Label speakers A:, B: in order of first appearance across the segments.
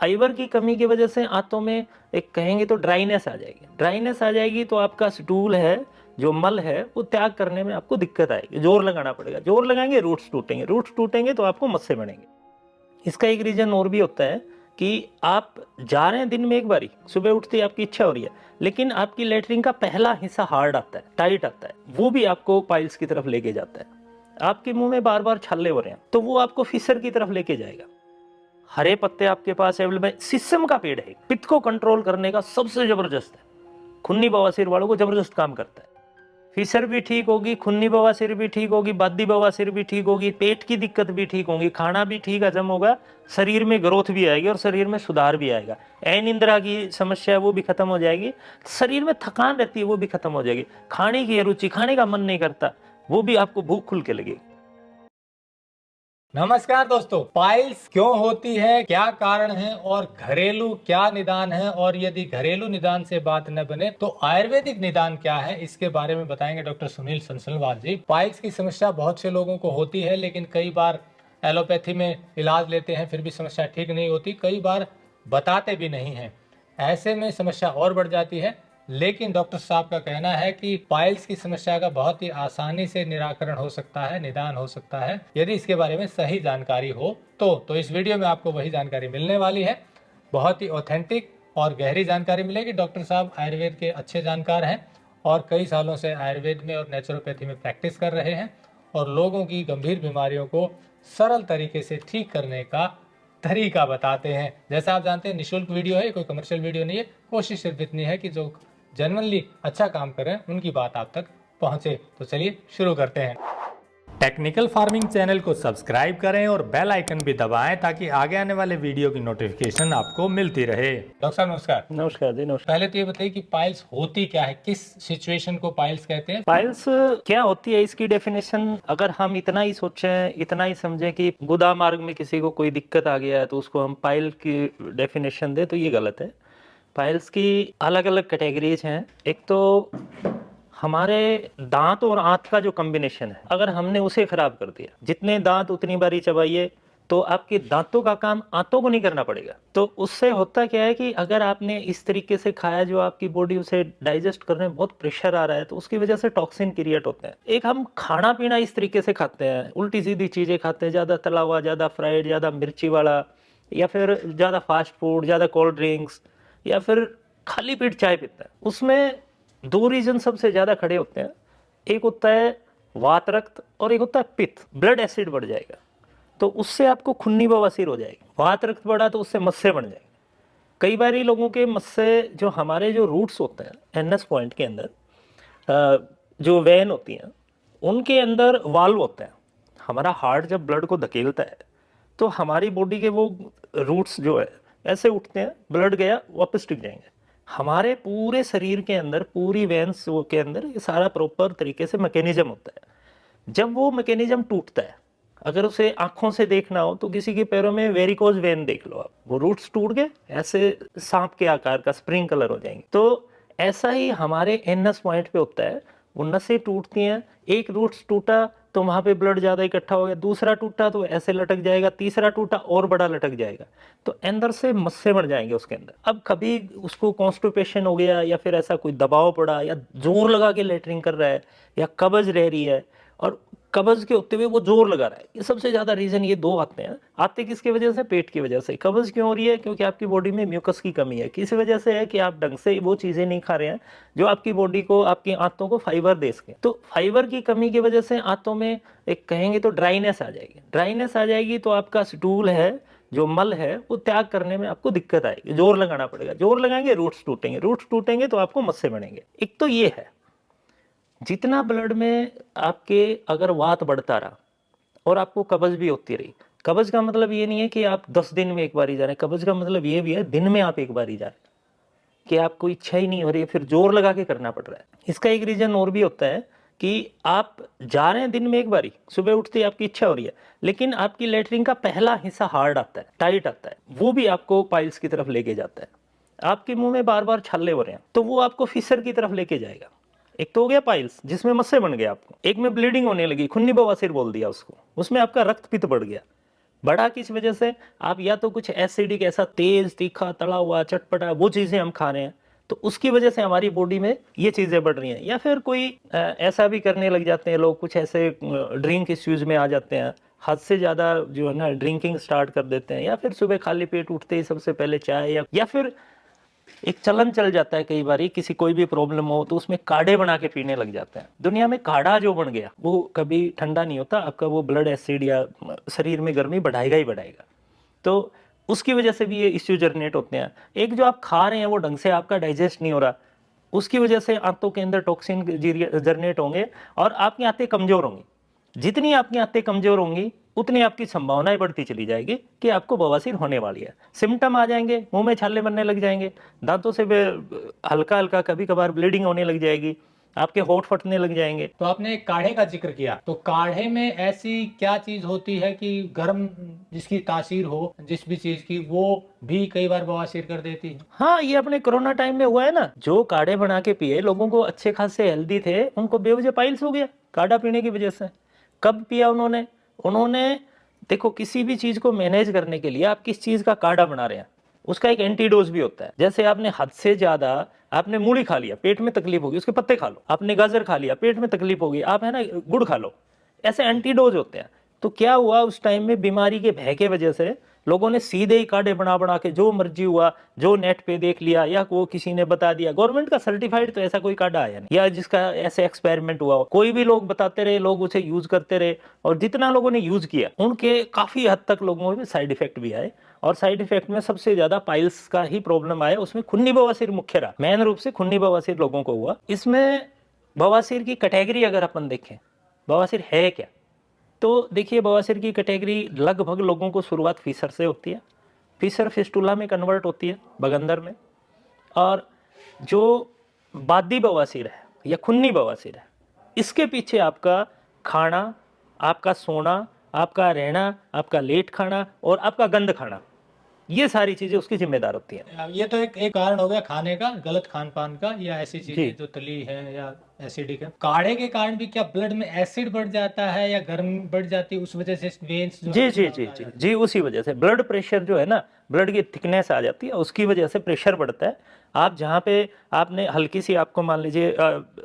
A: Fibre की कमी की वजह से आंतों में एक कहेंगे तो ड्राइनेस आ जाएगी। ड्राइनेस आ जाएगी तो आपका स्टूल है, जो मल है, वो त्याग करने में आपको दिक्कत आएगी, जोर लगाना पड़ेगा। जोर लगाएंगे रूट्स टूटेंगे, रूट्स टूटेंगे तो आपको मस्से बनेंगे। इसका एक रीजन और भी होता है कि आप जा रहे हैं दिन में एक बारी, सुबह उठते ही आपकी इच्छा हो रही है, लेकिन आपकी लेटरिन का पहला हिस्सा हार्ड आता है, टाइट आता है, वो भी आपको पाइल्स की तरफ लेके जाता है। आपके मुंह में बार बार छाले हो रहे हैं तो वो आपको फिशर की तरफ लेके जाएगा। हरे पत्ते आपके पास अवेलेबल, सिसम का पेड़ है, पित्त को कंट्रोल करने का सबसे जबरदस्त है, खुन्नी बवासीर वालों को जबरदस्त काम करता है। फिशर भी ठीक होगी, खुन्नी बवासीर भी ठीक होगी, बादी बवासीर भी ठीक होगी, पेट की दिक्कत भी ठीक होगी, खाना भी ठीक हजम होगा, शरीर में ग्रोथ भी आएगी और शरीर में सुधार भी आएगा। अनिद्रा की समस्या है वो भी खत्म हो जाएगी, शरीर में थकान रहती है वो भी खत्म हो जाएगी, खाने की रुचि, खाने का मन नहीं करता, वो भी आपको भूख खुल के लगेगी।
B: नमस्कार दोस्तों, पाइल्स क्यों होती है, क्या कारण है और घरेलू क्या निदान है, और यदि घरेलू निदान से बात न बने तो आयुर्वेदिक निदान क्या है, इसके बारे में बताएंगे डॉक्टर सुनील संसलवाल जी। पाइल्स की समस्या बहुत से लोगों को होती है, लेकिन कई बार एलोपैथी में इलाज लेते हैं फिर भी समस्या ठीक नहीं होती, कई बार बताते भी नहीं है, ऐसे में समस्या और बढ़ जाती है। लेकिन डॉक्टर साहब का कहना है कि पाइल्स की समस्या का बहुत ही आसानी से निराकरण हो सकता है, निदान हो सकता है, यदि इसके बारे में सही जानकारी हो तो इस वीडियो में आपको वही जानकारी मिलने वाली है। बहुत ही ऑथेंटिक और गहरी जानकारी मिलेगी। डॉक्टर साहब आयुर्वेद के अच्छे जानकार हैं और कई सालों से आयुर्वेद में और नेचुरोपैथी में प्रैक्टिस कर रहे हैं और लोगों की गंभीर बीमारियों को सरल तरीके से ठीक करने का तरीका बताते हैं। जैसा आप जानते हैं, निःशुल्क वीडियो है, कोई कमर्शियल वीडियो नहीं है। कोशिश सिर्फ इतनी है कि जो जेन्युइनली अच्छा काम करें उनकी बात आप तक पहुंचे। तो चलिए शुरू करते हैं। टेक्निकल फार्मिंग चैनल को सब्सक्राइब करें और बेल आइकन भी दबाएं ताकि आगे आने वाले वीडियो की नोटिफिकेशन आपको मिलती रहे। डॉक्टर साहब नमस्कार।
A: नमस्कार जी, नमस्कार।
B: पहले तो ये बताइए कि पाइल्स होती क्या है, किस सिचुएशन को पाइल्स कहते हैं?
A: पाइल्स क्या होती है, इसकी डेफिनेशन अगर हम इतना ही सोचें, इतना ही समझें कि गुदा मार्ग में किसी को कोई दिक्कत आ गया है तो उसको हम पाइल की डेफिनेशन दें, तो ये गलत है। पाइल्स की अलग अलग कैटेगरीज हैं। एक तो हमारे दांत और आंत का जो कॉम्बिनेशन है, अगर हमने उसे खराब कर दिया, जितने दांत उतनी बारी चबाइए, तो आपके दांतों का काम आंतों को नहीं करना पड़ेगा। तो उससे होता क्या है कि अगर आपने इस तरीके से खाया जो आपकी बॉडी उसे डाइजेस्ट करने में बहुत प्रेशर आ रहा है, तो उसकी वजह से टॉक्सिन क्रिएट होते हैं। एक हम खाना पीना इस तरीके से खाते हैं, उल्टी सीधी चीजें खाते हैं, ज्यादा तला हुआ, ज्यादा फ्राइड, ज्यादा मिर्ची वाला, या फिर ज्यादा फास्ट फूड, ज्यादा कोल्ड ड्रिंक्स, या फिर खाली पेट चाय पीते हैं। उसमें दो रीजन सबसे ज्यादा खड़े होते हैं। एक होता है वात रक्त और एक होता है पित्त, ब्लड एसिड बढ़ जाएगा तो उससे आपको खुन्नी बवासीर हो जाएगी। वात रक्त बढ़ा तो उससे मस्से बढ़ जाएंगे। कई बार लोगों के मस्से, जो हमारे जो रूट्स होते हैं एनएस पॉइंट के अंदर, जो वेन होती हैं, उनके अंदर वाल्व होते हैं। हमारा हार्ट जब ब्लड को धकेलता है तो हमारी बॉडी के वो रूट्स जो है ऐसे उठते हैं, ब्लड गया वापस टिक जाएंगे। हमारे पूरे शरीर के अंदर, पूरी वेन्स के अंदर ये सारा प्रॉपर तरीके से मैकेनिज्म होता है। जब वो मैकेनिज्म टूटता है, अगर उसे आंखों से देखना हो तो किसी के पैरों में वेरिकोज वेन देख लो आप, वो रूट्स टूट गए, ऐसे सांप के आकार का स्प्रिंग कलर हो जाएंगे। तो ऐसा ही हमारे एनएस पॉइंट पे होता है, वो नसें टूटती हैं। एक रूट्स टूटा तो वहां पे ब्लड ज्यादा इकट्ठा हो गया, दूसरा टूटा तो ऐसे लटक जाएगा, तीसरा टूटा और बड़ा लटक जाएगा, तो अंदर से मस्से बढ़ जाएंगे उसके अंदर। अब कभी उसको कॉन्स्टिपेशन हो गया, या फिर ऐसा कोई दबाव पड़ा, या जोर लगा के लेटरिंग कर रहा है, या कब्ज रह रही है और कब्ज के होते हुए वो जोर लगा रहा है, ये सबसे ज्यादा रीजन ये दो आते हैं। आते किसकी वजह से? पेट की वजह से। कब्ज क्यों हो रही है? क्योंकि आपकी बॉडी में म्यूकस की कमी है। किस वजह से है? कि आप ढंग से वो चीजें नहीं खा रहे हैं जो आपकी बॉडी को, आपकी आंतों को फाइबर दे सके। तो फाइबर की कमी की वजह से आंतों में एक कहेंगे तो ड्राइनेस आ जाएगी। ड्राइनेस आ जाएगी तो आपका स्टूल है, जो मल है, वो त्याग करने में आपको दिक्कत आएगी, जोर लगाना पड़ेगा। जोर लगाएंगे रूट्स टूटेंगे, रूट्स टूटेंगे तो आपको मस्से बनेंगे। एक तो ये है, जितना ब्लड में आपके अगर वात बढ़ता रहा और आपको कब्ज भी होती रही, कब्ज का मतलब ये नहीं है कि आप 10 दिन में एक बार ही जा रहे हैं, कब्ज का मतलब ये भी है दिन में आप एक बार ही जा रहे हैं, कि आपको इच्छा ही नहीं हो रही है, फिर जोर लगा के करना पड़ रहा है। इसका एक रीजन और भी होता है कि आप जा रहे हैं दिन में एक बारी, सुबह उठते ही आपकी इच्छा हो रही है, लेकिन आपकी लेटरिन का पहला हिस्सा हार्ड आता है, टाइट आता है, वो भी आपको पाइल्स की तरफ लेके जाता है। आपके मुंह में बार बार छाले हो रहे हैं तो वो आपको फिशर की तरफ लेके जाएगा। एक तो हो गया पाइल्स, जिसमें मस्से बन गए आपको। एक में ब्लीडिंग होने लगी, खुन्नी बवासीर बोल दिया उसको, उसमें आपका रक्त पित्त बढ़ गया। बढ़ा किस वजह से, आप या तो कुछ एसिडिक ऐसा तेज तीखा तला हुआ चटपटा वो चीजें हम खा रहे हैं, तो उसकी वजह से हमारी बॉडी में ये चीजें बढ़ रही हैं। या फिर कोई ऐसा भी करने लग जाते हैं लोग, कुछ ऐसे ड्रिंक इश्यूज में आ जाते हैं, हद से ज्यादा जो है ना ड्रिंकिंग स्टार्ट कर देते हैं, या फिर सुबह खाली पेट उठते ही सबसे पहले चाय, या फिर एक चलन चल जाता है कई बार, किसी कोई भी प्रॉब्लम हो तो उसमें काढ़े बना के पीने लग जाते हैं। दुनिया में काढ़ा जो बन गया वो कभी ठंडा नहीं होता, आपका वो ब्लड एसिड या शरीर में गर्मी बढ़ाएगा ही बढ़ाएगा, तो उसकी वजह से भी ये इश्यू जनरेट होते हैं। एक जो आप खा रहे हैं वो ढंग से आपका डाइजेस्ट नहीं हो रहा, उसकी वजह से आंतों के अंदर टॉक्सिन जनरेट होंगे और आपकी आंतें कमजोर होंगी। जितनी आपकी आंतें कमजोर होंगी उतनी आपकी संभावनाएं बढ़ती चली जाएगी कि आपको बवासीर होने वाली है। सिम्टम आ जाएंगे, मुंह में छाले बनने लग जाएंगे, दांतों से हल्का हल्का कभी कभार ब्लीडिंग होने लग जाएगी, आपके होंठ फटने लग जाएंगे।
B: तो आपने एक काढ़े का जिक्र किया, तो काढ़े में ऐसी क्या चीज होती है कि गर्म जिसकी तासीर हो जिस भी चीज की, वो भी कई बार बवासीर कर देती है?
A: हाँ, ये अपने कोरोना टाइम में हुआ है ना, जो काढ़े बना के पिए, लोगों को अच्छे खासे हेल्दी थे, उनको बेवजह पाइल्स हो गया काढ़ा पीने की वजह से। कब पिया उन्होंने देखो, किसी भी चीज को मैनेज करने के लिए आप किस चीज का काढ़ा बना रहे हैं, उसका एक एंटीडोज भी होता है। जैसे आपने हद से ज्यादा आपने मूली खा लिया, पेट में तकलीफ होगी, उसके पत्ते खा लो। आपने गाजर खा लिया, पेट में तकलीफ होगी, आप है ना गुड़ खा लो। ऐसे एंटीडोज होते हैं। तो क्या हुआ उस टाइम में, बीमारी के भय के वजह से लोगों ने सीधे ही काढ़े बना बना के, जो मर्जी हुआ, जो नेट पे देख लिया या वो किसी ने बता दिया, गवर्नमेंट का सर्टिफाइड तो ऐसा कोई काढ़ा आया नहीं, या जिसका ऐसे एक्सपेरिमेंट हुआ हो, कोई भी लोग बताते रहे, लोग उसे यूज करते रहे, और जितना लोगों ने यूज किया उनके काफी हद तक लोगों में साइड इफेक्ट भी आए। और साइड इफेक्ट में सबसे ज्यादा पाइल्स का ही प्रॉब्लम आया, उसमें खूनी बवासीर मुख्य रहा, मेन रूप से खूनी बवासीर लोगों को हुआ। इसमें बवासीर की कैटेगरी अगर अपन देखें, बवासीर है क्या, तो देखिए बवासीर की कैटेगरी लगभग लोगों को शुरुआत फीसर से होती है, फीसर फिस्टुला में कन्वर्ट होती है बगंदर में, और जो बादी बवासीर है या खूनी बवासीर है, इसके पीछे आपका खाना, आपका सोना, आपका रहना, आपका लेट खाना और आपका गंद खाना, ये सारी चीजें उसकी जिम्मेदार होती हैं।
B: ये तो एक कारण हो गया खाने का, गलत खान पान का, या ऐसी
A: जी।
B: चीजें जो तली है या एसिडिक है। काढ़े के कारण भी क्या ब्लड में एसिड बढ़ जाता है या गर्मी बढ़ जाती है, उस वजह से वेन्स जो
A: जी
B: है
A: जी
B: वो
A: जी
B: आ
A: जी
B: जाती
A: जी, उसी वजह से ब्लड प्रेशर जो है ना, ब्लड की थिकनेस आ जाती है, उसकी वजह से प्रेशर बढ़ता है। आप जहाँ पे आपने हल्की सी, आपको मान लीजिए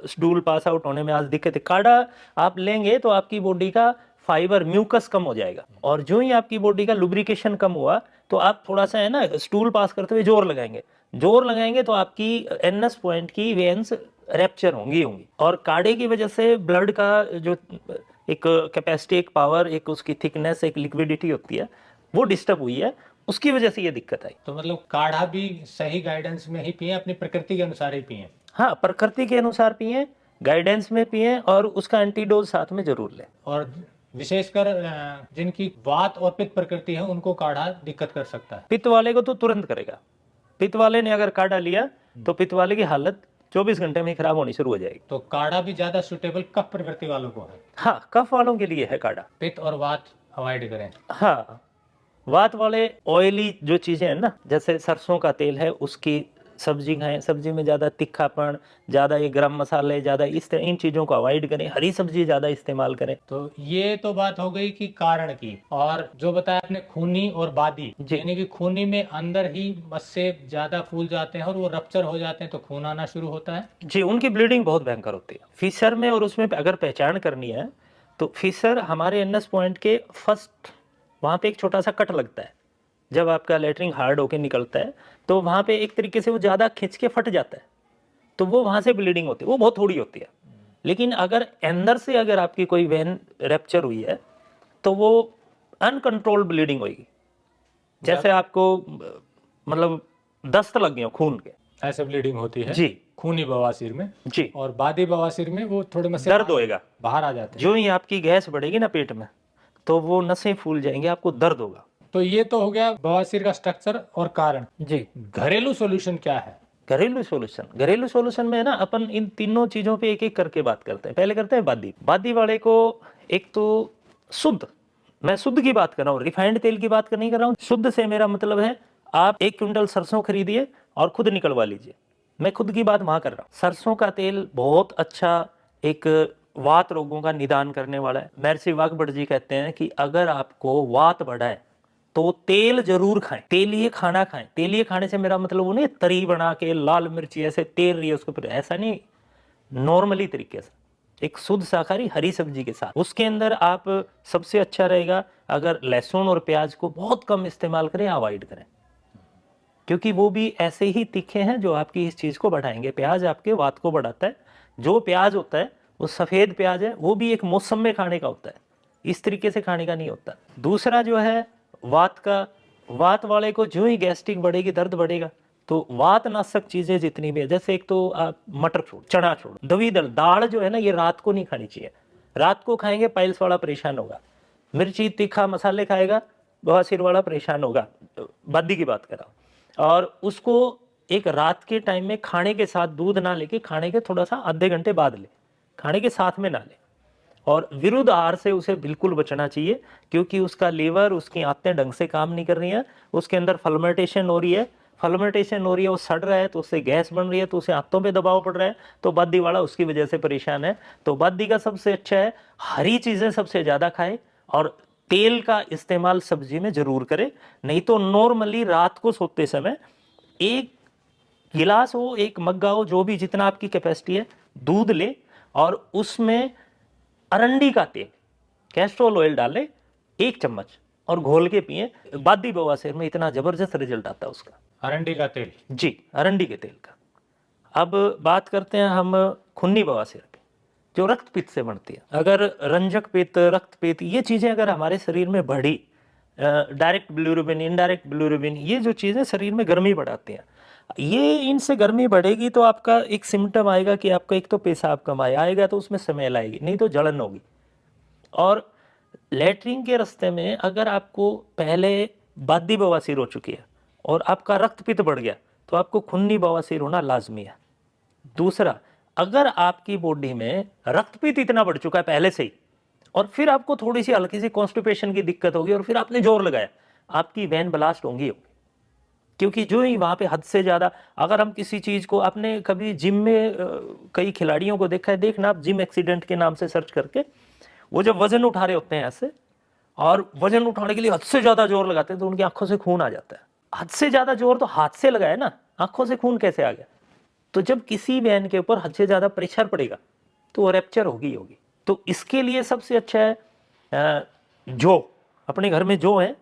A: स्टूल पास आउट होने में आज दिक्कत है, काढ़ा आप लेंगे तो आपकी बॉडी का फाइबर म्यूकस कम हो जाएगा, और जो ही आपकी बॉडी का लुब्रिकेशन कम हुआ तो आप थोड़ा सा है ना स्टूल पास करते हुए जोर लगाएंगे तो आपकी एनएस पॉइंट की वेन्स रैप्चर होंगी, और काढ़े की वजह से ब्लड का जो एक कैपेसिटी, एक पावर, एक उसकी थिकनेस, एक लिक्विडिटी होती है, वो डिस्टर्ब हुई है, उसकी वजह से ये दिक्कत आई।
B: तो मतलब काढ़ा भी सही गाइडेंस में ही पिए, अपनी प्रकृति के अनुसार ही पिए?
A: हाँ, प्रकृति के अनुसार पिए, गाइडेंस में पिए, और उसका एंटीडोज साथ में जरूर लें।
B: और विशेषकर जिनकी वात और पित्त प्रकृति है उनको काढ़ा दिक्कत कर सकता है?
A: पित्त वाले को तो तुरंत करेगा, पित्त वाले ने अगर काढ़ा लिया तो पित्त वाले की हालत 24 घंटे में खराब होनी शुरू हो जाएगी।
B: तो काढ़ा भी ज्यादा सुटेबल कफ प्रकृति वालों को है?
A: हाँ, कफ वालों के लिए है काढ़ा।
B: पित्त और वात अवॉइड करें?
A: हाँ, वात वाले ऑयली जो चीजें हैं ना, जैसे सरसों का तेल है, उसकी सब्जी खाएं, सब्जी में ज़्यादा तीखापन, ज़्यादा ये गरम मसाले, ज़्यादा इस तरह इन चीज़ों को अवॉइड करें, हरी सब्जी ज़्यादा इस्तेमाल करें।
B: तो ये तो बात हो गई कि कारण की, और जो बताया आपने खूनी और बादी, यानी कि खूनी में अंदर ही मस्से ज्यादा फूल जाते हैं और वो रप्चर हो जाते हैं तो खून आना शुरू होता है।
A: जी, उनकी ब्लीडिंग बहुत भयंकर होती है फीसर में, और उसमें अगर पहचान करनी है तो फीसर हमारे एनएस पॉइंट के फर्स्ट, वहाँ पे एक छोटा सा कट लगता है, जब आपका लेटरिन हार्ड होके निकलता है तो वहाँ पे एक तरीके से वो ज़्यादा खिंच के फट जाता है, तो वो वहाँ से ब्लीडिंग होती है, वो बहुत थोड़ी होती है। लेकिन अगर अंदर से अगर आपकी कोई वेन रैप्चर हुई है तो वो अनकंट्रोल्ड ब्लीडिंग होगी, जैसे आपको मतलब दस्त लग गए खून के,
B: ऐसे ब्लीडिंग होती है
A: जी,
B: खूनी बवासीर में।
A: जी,
B: और बादी बवासीर में वो थोड़े मस्से
A: दर्द होएगा,
B: बाहर आ जाते हैं।
A: जो ही आपकी गैस बढ़ेगी ना पेट में तो वो नसें फूल जाएंगी, आपको दर्द होगा।
B: तो ये तो हो गया बवासीर का स्ट्रक्चर और कारण।
A: जी,
B: घरेलू सॉल्यूशन क्या है?
A: घरेलू सॉल्यूशन में ना अपन इन तीनों चीजों पे एक एक करके बात करते हैं। पहले करते हैं बादी वाले को। एक तो शुद्ध, मैं शुद्ध की बात कर रहा हूँ, रिफाइंड तेल की बात नहीं कर रहा हूँ। शुद्ध से मेरा मतलब है आप 1 क्विंटल सरसों खरीदिए और खुद निकलवा लीजिए, मैं खुद की बात वहां कर रहा हूँ। सरसों का तेल बहुत अच्छा एक वात रोगों का निदान करने वाला है। महर्षि वाकबट जी कहते हैं कि अगर आपको वात बढ़ा है तो तेल जरूर खाएं, तेलीय खाना खाएं। तेलीय खाने से मेरा मतलब वो नहीं तरी बना के लाल मिर्ची ऐसे तेल रही है उसके ऊपर, ऐसा नहीं, नॉर्मली तरीके से एक शुद्ध शाकाहारी हरी सब्जी के साथ। उसके अंदर आप सबसे अच्छा रहेगा अगर लहसुन और प्याज को बहुत कम इस्तेमाल करें, अवॉइड करें, क्योंकि वो भी ऐसे ही तीखे हैं जो आपकी इस चीज को बढ़ाएंगे। प्याज आपके वात को बढ़ाता है। जो प्याज होता है वो सफेद प्याज है, वो भी एक मौसम में खाने का होता है, इस तरीके से खाने का नहीं होता। दूसरा जो है वात का, वात वाले को जो ही गैस्ट्रिक बढ़ेगी, दर्द बढ़ेगा, तो वात नाशक चीजें जितनी भी है, जैसे एक तो आप मटर छोड़, चना छोड़, द्विदल दाल जो है ना, ये रात को नहीं खानी चाहिए। रात को खाएंगे पाइल्स वाला परेशान होगा। मिर्ची तीखा मसाले खाएगा, बवासीर वाला परेशान होगा, बद्दी की बात कर रहा हूं। और उसको एक रात के टाइम में खाने के साथ दूध ना लेके, खाने के थोड़ा सा आधे घंटे बाद ले, खाने के साथ में ना ले। और विरुद्ध आहार से उसे बिल्कुल बचना चाहिए, क्योंकि उसका लीवर, उसकी आंतें ढंग से काम नहीं कर रही हैं, उसके अंदर फर्मेंटेशन हो रही है, फर्मेंटेशन हो रही है, वो सड़ रहा है, तो उससे गैस बन रही है, तो उसे आंतों पे दबाव पड़ रहा है, तो बद्दी वाला उसकी वजह से परेशान है। तो बद्दी का सबसे अच्छा है हरी चीजें सबसे ज्यादा खाए, और तेल का इस्तेमाल सब्जी में जरूर करे। नहीं तो नॉर्मली रात को सोते समय एक गिलास हो, एक मग्गा हो, जो भी जितना आपकी कैपेसिटी है, दूध ले और उसमें अरंडी का तेल, कैस्ट्रोल ऑयल डाले 1 चम्मच और घोल के पिए। बादी बवासीर में इतना जबरदस्त रिजल्ट आता है उसका।
B: अरंडी का तेल,
A: जी, अरंडी के तेल का। अब बात करते हैं हम खूनी बवासीर की, जो रक्त पित्त से बढ़ती है। अगर रंजक पित्त, रक्त पित्त, ये चीजें अगर हमारे शरीर में बढ़ी, डायरेक्ट बिलिरुबिन, इनडायरेक्ट बिलिरुबिन, ये जो चीजें शरीर में गर्मी बढ़ाती हैं, ये इनसे गर्मी बढ़ेगी तो आपका एक सिम्टम आएगा कि आपका एक तो पेशाब कम आएगा, तो उसमें स्मेल आएगी, नहीं तो जलन होगी। और लेटरिन के रास्ते में अगर आपको पहले बादी बवासीर हो चुकी है और आपका रक्त पित्त बढ़ गया, तो आपको खूनी बवासीर होना लाजमी है। दूसरा, अगर आपकी बॉडी में रक्तपित्त इतना बढ़ चुका है पहले से ही, और फिर आपको थोड़ी सी हल्की सी कॉन्स्टिपेशन की दिक्कत होगी, और फिर आपने जोर लगाया, आपकी वेन ब्लास्ट होंगी। क्योंकि जो ही वहां पे हद से ज्यादा, अगर हम किसी चीज को, आपने कभी जिम में कई खिलाड़ियों को देखा है, देखना आप जिम एक्सीडेंट के नाम से सर्च करके, वो जब वजन उठा रहे होते हैं ऐसे, और वजन उठाने के लिए हद से ज्यादा जोर लगाते हैं, तो उनकी आंखों से खून आ जाता है। हद से ज्यादा जोर तो हाथ से लगाया ना, आंखों से खून कैसे आ गया? तो जब किसी वेन के ऊपर हद से ज्यादा प्रेशर पड़ेगा तो वो रैप्चर होगी। तो इसके लिए सबसे अच्छा है जो अपने घर में जो है,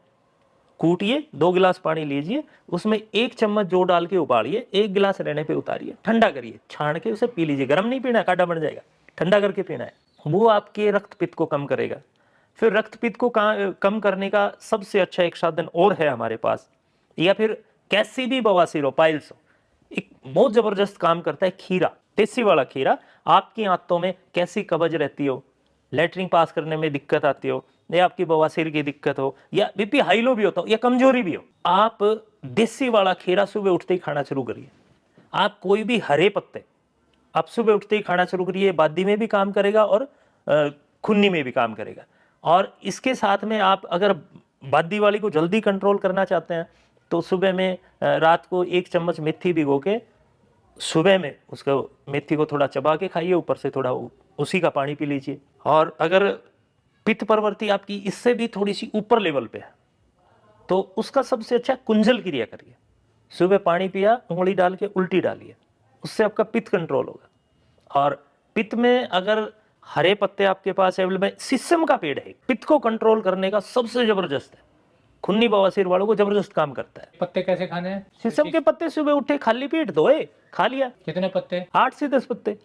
A: कूटिए, 2 गिलास पानी लीजिए, उसमें 1 चम्मच जो डाल के उबालिए, 1 गिलास रहने पे उतारिए, ठंडा करिए, छान के उसे पी लीजिए। गर्म नहीं पीना, काढ़ा बन जाएगा, ठंडा करके पीना है। वो आपके रक्त पित्त को कम करेगा। फिर रक्त पित्त को कम करने का सबसे अच्छा एक साधन और है हमारे पास, या फिर कैसी भी बवासीर हो, पाइल्स हो, एक बहुत जबरदस्त काम करता है खीरा, देसी वाला खीरा। आपकी आंतों में कैसी कब्ज रहती हो, लेटरिन पास करने में दिक्कत आती हो, या आपकी बवासीर की दिक्कत हो, या बीपी हाई लो भी होता हो, या कमजोरी भी हो, आप देसी वाला खीरा सुबह उठते ही खाना शुरू करिए। आप कोई भी हरे पत्ते आप सुबह उठते ही खाना शुरू करिए, बादी में भी काम करेगा और खूनी में भी काम करेगा। और इसके साथ में आप अगर बादी वाली को जल्दी कंट्रोल करना चाहते हैं, तो सुबह में रात को 1 चम्मच मेथी भिगो के सुबह में उसको मेथी को थोड़ा चबा के खाइए, ऊपर से थोड़ा उसी का पानी पी लीजिए। और अगर पित्त प्रवृत्ति आपकी इससे भी थोड़ी सी ऊपर लेवल पे है, तो उसका सबसे अच्छा कुंजल क्रिया करिए। सुबह पानी पिया, उंगली डाल के उल्टी डालिए, उससे आपका पित्त कंट्रोल होगा। और पित्त में अगर हरे पत्ते आपके पास अवेलेबल है, शीशम का पेड़ है, पित्त को कंट्रोल करने का सबसे जबरदस्त है, खूनी बवासीर वालों को जबरदस्त काम करता है।
B: पत्ते कैसे खाने हैं?
A: शीशम के पत्ते सुबह उठे खाली पेट धोए, खा लिया।
B: कितने पत्ते?
A: 8 से 10 पत्ते।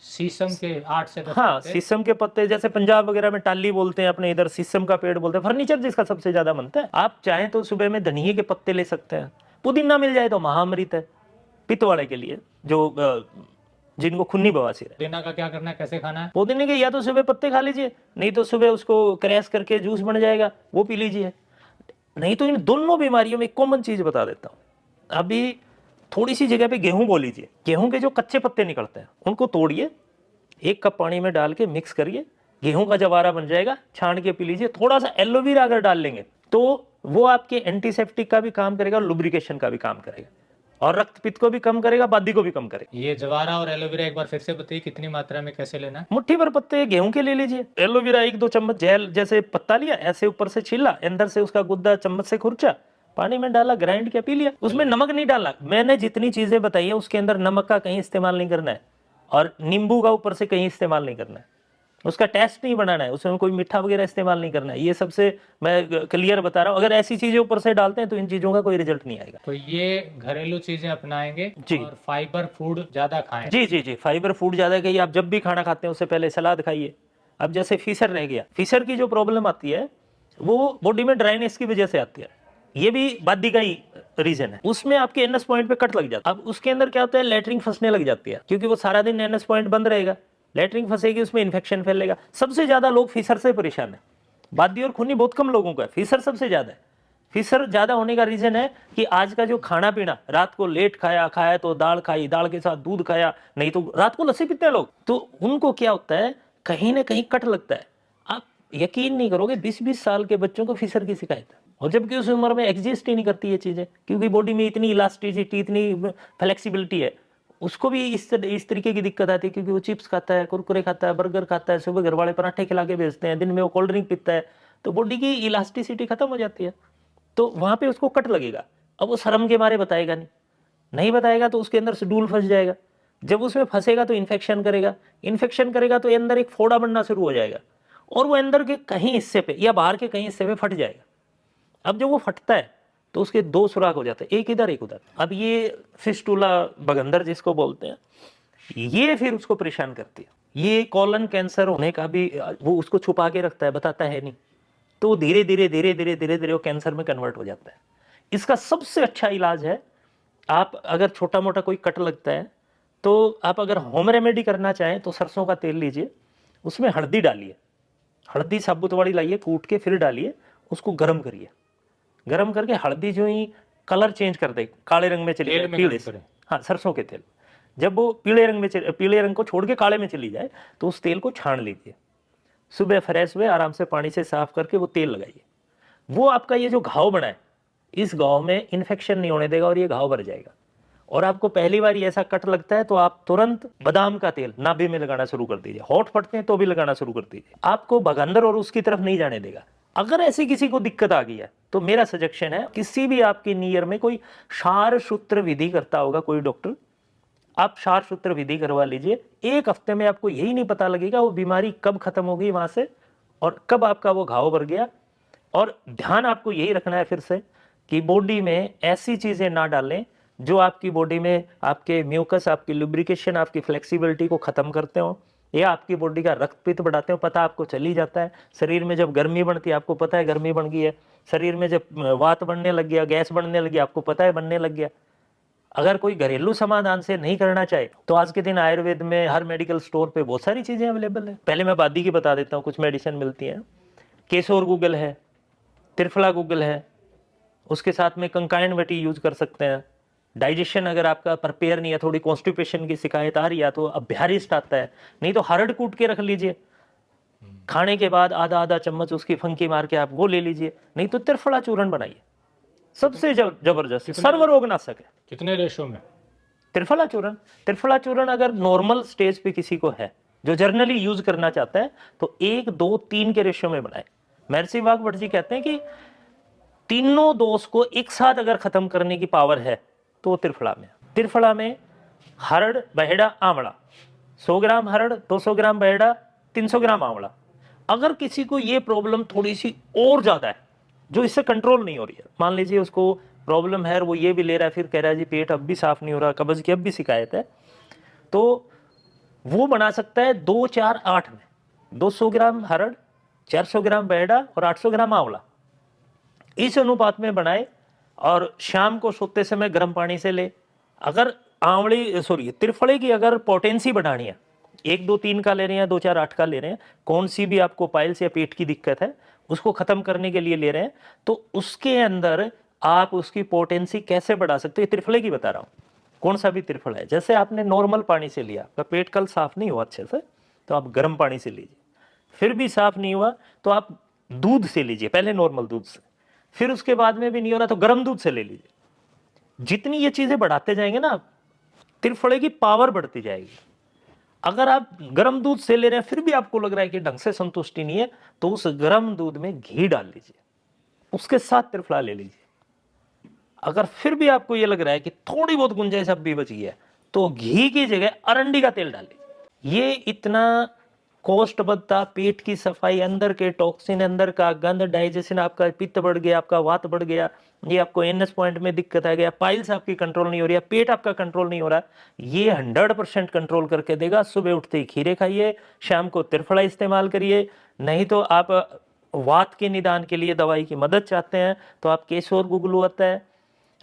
B: शीशम के 8 से 10
A: हाँ,
B: पत्ते।
A: शीशम के पत्ते, जैसे पंजाब वगैरह में टाली बोलते हैं, अपने इधर शीशम का पेड़ बोलते हैं, फर्नीचर जिसका सबसे ज्यादा बनता है। आप चाहें तो सुबह में धनिये के पत्ते ले सकते हैं, पुदीना मिल जाए तो महाअमृत है पित्त वाले के लिए, जो जिनको खूनी बवासीर है।
B: पुदीना का क्या करना है, कैसे खाना है?
A: पुदीने के या तो सुबह पत्ते खा लीजिए, नहीं तो सुबह उसको क्रैश करके जूस बन जाएगा, वो पी लीजिए। नहीं तो इन दोनों बीमारियों में कॉमन चीज बता देता हूं। अभी थोड़ी सी जगह पे गेहूं बो लीजिए, गेहूं के जो कच्चे पत्ते निकलते हैं उनको तोड़िए, 1 कप पानी में डाल के मिक्स करिए, गेहूं का जवारा बन जाएगा, छान के पी लीजिए। थोड़ा सा एलोवेरा अगर डाल लेंगे तो वो आपके एंटीसेप्टिक का भी काम करेगा और लुब्रिकेशन का भी काम करेगा। और रक्त पित्त को भी कम करेगा, बादी को भी कम करेगा।
B: ये जवारा और एलोवेरा एक बार फिर से बताइए कितनी मात्रा में कैसे लेना है?
A: मुट्ठी भर पत्ते गेहूं के ले लीजिए, एलोवेरा 1-2 चम्मच, जेल जैसे पत्ता लिया, ऐसे ऊपर से छीला, अंदर से उसका गुद्दा चम्मच से खुरचा, पानी में डाला, ग्राइंड किया, पी लिया। उसमें नमक नहीं डालना। मैंने जितनी चीजें बताई है उसके अंदर नमक का कहीं इस्तेमाल नहीं करना है, और नींबू का ऊपर से कहीं इस्तेमाल नहीं करना है, उसका टेस्ट नहीं बनाना है, उसमें कोई मीठा वगैरह इस्तेमाल नहीं करना है। ये सबसे मैं क्लियर बता रहा हूँ। अगर ऐसी चीजें ऊपर से डालते हैं तो इन चीजों का कोई रिजल्ट नहीं आएगा।
B: तो ये घरेलू चीजें अपनाएंगे
A: जी।
B: और फाइबर फूड ज्यादा खाएं।
A: जी जी जी, फाइबर फूड ज्यादा खाइए। आप जब भी खाना खाते हैं उससे पहले सलाद खाइए। अब जैसे फीसर रह गया, फीसर की जो प्रॉब्लम आती है वो बॉडी में ड्राइनेस की वजह से आती है, ये भी बादी का ही रीजन है। उसमें आपके एनएस पॉइंट पे कट लग जाता है। अब उसके अंदर क्या होता है, लेटरिन फंसने लग जाती है, क्योंकि वो सारा दिन एनएस पॉइंट बंद रहेगा, लेटरिन फंसेगी, उसमें इन्फेक्शन फैलेगा। सबसे ज्यादा लोग फीसर से परेशान है। बादी और खूनी बहुत कम लोगों का है, फीसर सबसे ज्यादा है। फीसर ज्यादा होने का रीजन है कि आज का जो खाना पीना, रात को लेट खाया तो दाल खाई, दाल के साथ दूध खाया, नहीं तो रात को लस्सी पीते हैं लोग, तो उनको क्या होता है, कहीं ना कहीं कट लगता है। आप यकीन नहीं करोगे, 20-20 साल के बच्चों को फीसर की शिकायत है, और जबकि उस उम्र में एग्जिस्ट ही नहीं करती ये चीजें, क्योंकि बॉडी में इतनी इलास्टिसिटी, इतनी फ्लेक्सिबिलिटी है। उसको भी इस तरीके की दिक्कत आती है, क्योंकि वो चिप्स खाता है, कुरकुरे खाता है, बर्गर खाता है, सुबह घर वाले पराठे खिला के भेजते हैं, दिन में वो कोल्ड ड्रिंक पीता है, तो बॉडी की इलास्टिसिटी खत्म हो जाती है, तो वहां पे उसको कट लगेगा। अब वो शर्म के मारे बताएगा नहीं, नहीं बताएगा तो उसके अंदर शेड्यूल फंस जाएगा। जब उसमें फंसेगा तो इन्फेक्शन करेगा, इन्फेक्शन करेगा तो अंदर एक फोड़ा बनना शुरू हो जाएगा, और वो अंदर के कहीं हिस्से पे या बाहर के कहीं हिस्से पे फट जाएगा। अब जब वो फटता है तो उसके 2 सुराख हो जाते हैं, एक इधर एक उधर। अब ये फिस्टुला बगंदर जिसको बोलते हैं, ये फिर उसको परेशान करती है। ये कॉलन कैंसर होने का भी वो उसको छुपा के रखता है, बताता है नहीं, तो धीरे धीरे वो कैंसर में कन्वर्ट हो जाता है। इसका सबसे अच्छा इलाज है, आप अगर छोटा मोटा कोई कट लगता है तो आप अगर होम रेमेडी करना चाहें तो सरसों का तेल लीजिए, उसमें हल्दी डालिए, हल्दी साबुत वाली लाइए, कूट के फिर डालिए, उसको गर्म करिए। गर्म करके हल्दी जो ही कलर चेंज कर दे, काले रंग में चली जाए, पीले से, हाँ सरसों के तेल, जब वो पीले रंग को छोड़ के काले में चली जाए तो उस तेल को छान लीजिए, सुबह फ्रेश हुए आराम से पानी से साफ करके वो तेल लगाइए। वो आपका ये जो घाव बना है, इस घाव में इन्फेक्शन नहीं होने देगा और ये घाव भर जाएगा। और आपको पहली बार ऐसा कट लगता है तो आप तुरंत बादाम का तेल नाभि में लगाना शुरू कर दीजिए, होठ फटते हैं तो भी लगाना शुरू कर दीजिए, आपको भगंदर और उसकी तरफ नहीं जाने देगा। अगर ऐसी किसी को दिक्कत आ गई है तो मेरा सजेशन है, किसी भी आपकी नियर में कोई क्षार सूत्र विधि करता होगा कोई डॉक्टर, आप क्षार सूत्र विधि करवा लीजिए। 1 हफ्ते में आपको यही नहीं पता लगेगा वो बीमारी कब खत्म हो गई वहां से और कब आपका वो घाव भर गया। और ध्यान आपको यही रखना है फिर से कि बॉडी में ऐसी चीजें ना डालें जो आपकी बॉडी में आपके म्यूकस, आपकी लुब्रिकेशन, आपकी फ्लेक्सिबिलिटी को खत्म करते हो, या आपकी बॉडी का रक्त पित्त बढ़ाते हो। पता आपको चल ही जाता है, शरीर में जब गर्मी बढ़ती है आपको पता है गर्मी बढ़ गई है, शरीर में जब वात बढ़ने लग गया, गैस बढ़ने लगी, आपको पता है बनने लग गया। अगर कोई घरेलू समाधान से नहीं करना चाहे तो आज के दिन आयुर्वेद में हर मेडिकल स्टोर पे बहुत सारी चीजें अवेलेबल है। पहले मैं बादी की बता देता हूँ, कुछ मेडिसिन मिलती है। केसोर गूगल है, त्रिफला गूगल है, उसके साथ में कंकाइन वटी यूज कर सकते हैं। डाइजेशन अगर आपका प्रिपेयर नहीं है, थोड़ी कॉन्स्टिपेशन की शिकायत आ रही है तो अभ्यारिष्ट आता है, नहीं तो हरड़ कूट के रख लीजिए, खाने के बाद आधा चम्मच उसकी फंकी मार के आप वो ले लीजिए, नहीं तो त्रिफला चूर्ण बनाइए, सबसे जबरदस्त सर्वरोगनाशक है।
B: कितने रेशो में?
A: त्रिफला चूर्ण अगर नॉर्मल स्टेज पे किसी को है जो जर्नली यूज करना चाहता है तो 1, 2, 3 के रेशियो में बनाए। महर्षि वाघभट जी कहते हैं कि तीनों दोष को एक साथ अगर खत्म करने की पावर है तो त्रिफला में हरड़, बहेड़ा, आंवला, 100 ग्राम हरड़, 200 ग्राम बहेड़ा, 300 ग्राम आंवला। अगर किसी को ये प्रॉब्लम थोड़ी सी और ज्यादा है जो इससे कंट्रोल नहीं हो रही है, मान लीजिए उसको प्रॉब्लम है, वो ये भी ले रहा है, फिर कह रहा है जी पेट अब भी साफ नहीं हो रहा, कब्ज की अब भी शिकायत है, तो वो बना सकता है 2, 4, 8 में 200 ग्राम हरड़, 400 ग्राम बहेड़ा और 800 ग्राम आंवला, इस अनुपात में बनाए और शाम को सोते समय गर्म पानी से ले। अगर त्रिफले की अगर पोटेंसी बढ़ानी है, 1, 2, 3 का ले रहे हैं, 2, 4, 8 का ले रहे हैं, कौन सी भी आपको पाइल्स या पेट की दिक्कत है उसको खत्म करने के लिए ले रहे हैं, तो उसके अंदर आप उसकी पोटेंसी कैसे बढ़ा सकते हो, त्रिफले की बता रहा हूं। कौन सा भी त्रिफल है, जैसे आपने नॉर्मल पानी से लिया, आपका पेट कल साफ नहीं हुआ अच्छे से तो आप गर्म पानी से लीजिए, फिर भी साफ नहीं हुआ तो आप दूध से लीजिए, पहले नॉर्मल दूध से, फिर उसके बाद में भी नहीं हो रहा तो गर्म दूध से ले लीजिए। जितनी ये चीजें बढ़ाते जाएंगे ना, त्रिफले की पावर बढ़ती जाएगी। अगर आप गर्म दूध से ले रहे हैं फिर भी आपको लग रहा है कि ढंग से संतुष्टि नहीं है, तो उस गर्म दूध में घी डाल लीजिए, उसके साथ त्रिफला ले लीजिए। अगर फिर भी आपको ये लग रहा है कि थोड़ी बहुत गुंजाइश अब भी बची है, तो घी की जगह अरंडी का तेल डालिए। ये इतना कोष्ठ बद्धता, पेट की सफाई, अंदर के टॉक्सिन, अंदर का गंध, डाइजेशन, आपका पित्त बढ़ गया, आपका वात बढ़ गया, ये आपको एनएस पॉइंट में दिक्कत आ गया, पाइल्स आपकी कंट्रोल नहीं हो रही है, पेट आपका कंट्रोल नहीं हो रहा, ये 100% कंट्रोल करके देगा। सुबह उठते ही खीरे खाइए, शाम को त्रिफला इस्तेमाल करिए। नहीं तो आप वात के निदान के लिए दवाई की मदद चाहते हैं तो आप केशोर गुगलू आता है,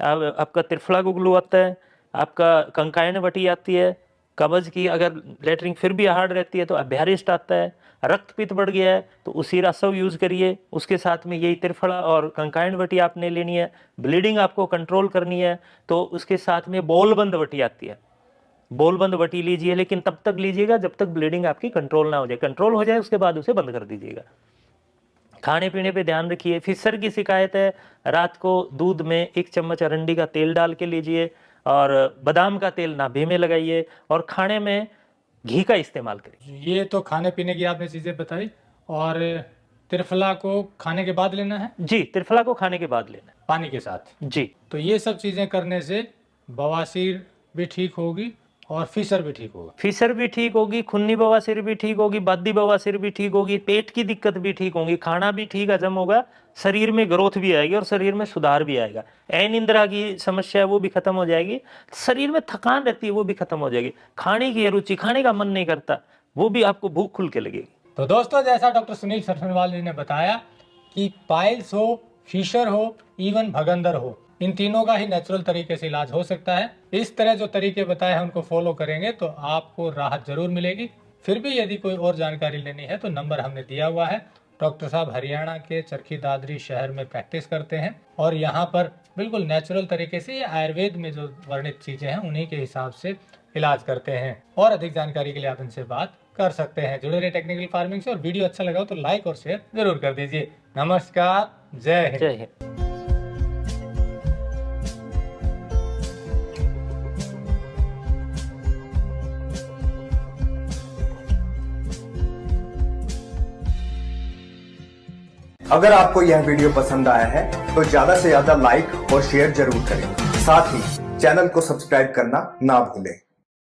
A: आपका त्रिफला गुगलू आता है, आपका कंकायन वटी आती है, कब्ज की अगर लेटरिन फिर भी हार्ड रहती है तो अभ्यारिष्ट आता है, रक्तपित्त बढ़ गया है तो उसी रासव यूज करिए, उसके साथ में यही त्रिफला और कंकायन वटी आपने लेनी है। ब्लीडिंग आपको कंट्रोल करनी है तो उसके साथ में बोलबंद वटी आती है, बोलबंद वटी लीजिए, लेकिन तब तक लीजिएगा जब तक ब्लीडिंग आपकी कंट्रोल ना हो जाए। कंट्रोल हो जाए उसके बाद उसे बंद कर दीजिएगा। खाने पीने पे ध्यान रखिए। फिशर की शिकायत है, रात को दूध में 1 चम्मच अरंडी का तेल डाल के लीजिए और बादाम का तेल नाभि में लगाइए और खाने में घी का इस्तेमाल करिए।
B: ये तो खाने पीने की आपने चीजें बताई। और त्रिफला को खाने के बाद लेना है?
A: जी, त्रिफला को खाने के बाद लेना है,
B: पानी के साथ।
A: जी।
B: तो ये सब चीजें करने से बवासीर भी ठीक होगी और फिशर भी ठीक होगा।
A: फिशर भी ठीक होगी, खूनी बवासीर भी ठीक होगी, बादी बवासीर भी ठीक होगी, पेट की दिक्कत भी ठीक होगी, खाना भी ठीक हजम होगा, शरीर में ग्रोथ भी आएगी और शरीर में सुधार भी आएगा। अनिद्रा की समस्या है वो भी खत्म हो जाएगी, शरीर में थकान रहती है वो भी खत्म हो जाएगी, खाने की रुचि, खाने का मन नहीं करता वो भी आपको भूख खुल के लगेगी।
B: तो दोस्तों, जैसा डॉक्टर सुनील सरसनवाल जी ने बताया कि पाइल्स हो, फिशर हो, इवन भगंदर हो, इन तीनों का ही नेचुरल तरीके से इलाज हो सकता है। इस तरह जो तरीके बताए हैं उनको फॉलो करेंगे तो आपको राहत जरूर मिलेगी। फिर भी यदि कोई और जानकारी लेनी है तो नंबर हमने दिया हुआ है। डॉक्टर साहब हरियाणा के चरखी दादरी शहर में प्रैक्टिस करते हैं और यहाँ पर बिल्कुल नेचुरल तरीके से, ये आयुर्वेद में जो वर्णित चीजें हैं उन्हीं के हिसाब से इलाज करते हैं। और अधिक जानकारी के लिए आप इनसे बात कर सकते हैं। जुड़े रहे टेक्निकल फार्मिंग से, और वीडियो अच्छा लगा हो तो लाइक और शेयर जरूर कर दीजिए। नमस्कार, जय हिंद।
A: जय हिंद।
C: अगर आपको यह वीडियो पसंद आया है तो ज्यादा से ज्यादा लाइक और शेयर जरूर करें। साथ ही चैनल को सब्सक्राइब करना ना भूलें।